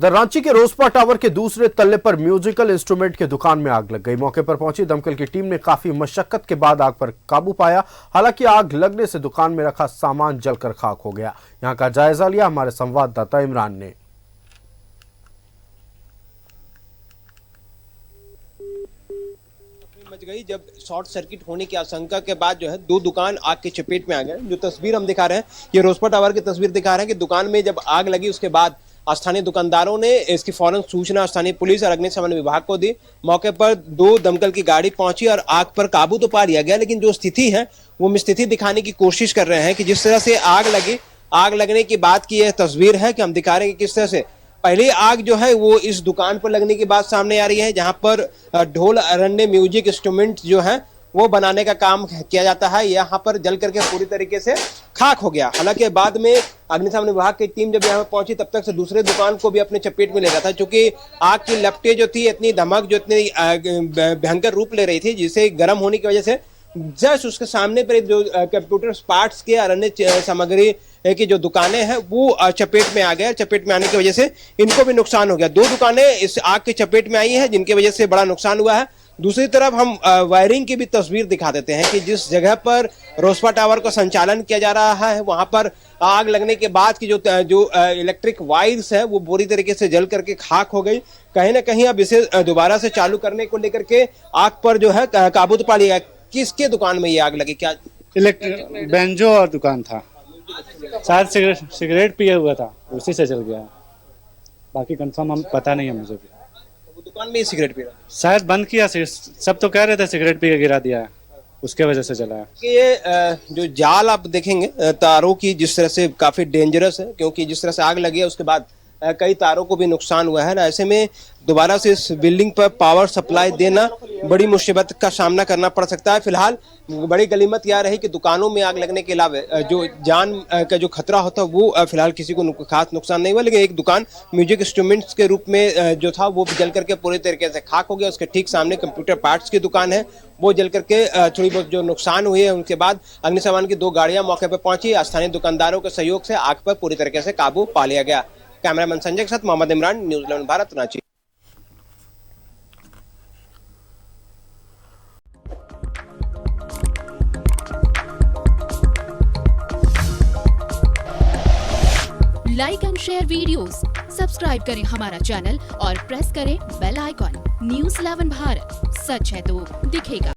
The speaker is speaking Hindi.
रांची के रोसपा टावर के दूसरे तल्ले पर म्यूजिकल इंस्ट्रूमेंट के दुकान में आग लग गई। मौके पर पहुंची दमकल की टीम ने काफी मशक्कत के बाद आग पर काबू पाया। हालांकि आग लगने से दुकान में रखा सामान जलकर खाक हो गया। यहां का जायजा लिया हमारे संवाददाता इमरान ने। मच गई जब शॉर्ट सर्किट होने की आशंका के बाद जो है दो दुकान आग की चपेट में आ गए। जो तस्वीर हम दिखा रहे हैं ये रोसपा टावर की तस्वीर दिखा रहे हैं कि दुकान में जब आग लगी उसके बाद स्थानीय दुकानदारों ने इसकी फौरन सूचना स्थानीय पुलिस और अग्निशमन विभाग को दी। मौके पर दो दमकल की गाड़ी पहुंची और आग पर काबू तो पा लिया गया, लेकिन जो स्थिति है वो स्थिति दिखाने की कोशिश कर रहे हैं कि जिस तरह से आग लगी, आग लगने की बात की यह तस्वीर है कि हम दिखा रहे हैं कि किस तरह से पहली आग जो है वो इस दुकान पर लगने की बात सामने आ रही है, जहां पर ढोल अरण्य म्यूजिक इंस्ट्रूमेंट जो है वो बनाने का काम किया जाता है। यहाँ पर जल करके पूरी तरीके से खाक हो गया। हालांकि बाद में अग्निशमन विभाग की टीम जब यहाँ पहुंची तब तक से दूसरे दुकान को भी अपने चपेट में ले रहा था, क्योंकि आग की लपटें जो थी इतनी धमक जो इतनी भयंकर रूप ले रही थी, जिसे गर्म होने की वजह से जस्ट उसके सामने पर जो कंप्यूटर पार्ट्स के और अन्य सामग्री की जो दुकानें हैं वो चपेट में आ गए। चपेट में आने की वजह से इनको भी नुकसान हो गया। दो दुकानें इस आग की चपेट में आई हैं, जिनकी वजह से बड़ा नुकसान हुआ है। दूसरी तरफ हम वायरिंग की भी तस्वीर दिखा देते हैं कि जिस जगह पर रोसपा टावर का संचालन किया जा रहा है वहां पर आग लगने के बाद की जो इलेक्ट्रिक वायर्स है वो बुरी तरीके से जल करके खाक हो गई। कहीं ना कहीं अब इसे दोबारा से चालू करने को लेकर के आग पर जो है काबू तो पा लिया। किसके दुकान में ये आग लगी? क्या इलेक्ट्रिक बेंजो और दुकान था, शायद सिगरेट पिया हुआ था, उसी से जल गया। बाकी कंफर्म हम पता नहीं है मुझे भी। वो दुकान में ही सिगरेट पी रहा था, शायद बंद किया, सब तो कह रहे थे सिगरेट पी के गिरा दिया है, उसके वजह से जला है। ये जो जाल आप देखेंगे तारों की जिस तरह से काफी डेंजरस है, क्योंकि जिस तरह से आग लगी है उसके बाद कई तारों को भी नुकसान हुआ है। ऐसे में दोबारा से इस बिल्डिंग पर पावर सप्लाई देना बड़ी मुसीबत का सामना करना पड़ सकता है। फिलहाल बड़ी गनीमत यह रही कि दुकानों में आग लगने के अलावा जो जान का जो खतरा होता है वो फिलहाल किसी को खास नुकसान नहीं हुआ, लेकिन एक दुकान म्यूजिक इंस्ट्रूमेंट्स के रूप में जो था वो जल करके पूरी तरीके से खाक हो गया। उसके ठीक सामने कंप्यूटर पार्ट्स की दुकान है, वो जल करके थोड़ी बहुत जो नुकसान हुई है। उनके बाद अग्निशमन की दो गाड़ियां मौके पर पहुंची। स्थानीय दुकानदारों के सहयोग से आग पर पूरी तरीके से काबू पा लिया गया। कैमरामैन संजय के साथ Mohammad Imran, news 11 Bharat, Ranchi. Like and share videos, subscribe करें हमारा चैनल और प्रेस करें बेल आइकॉन। न्यूज़ 11 भारत, सच है तो दिखेगा।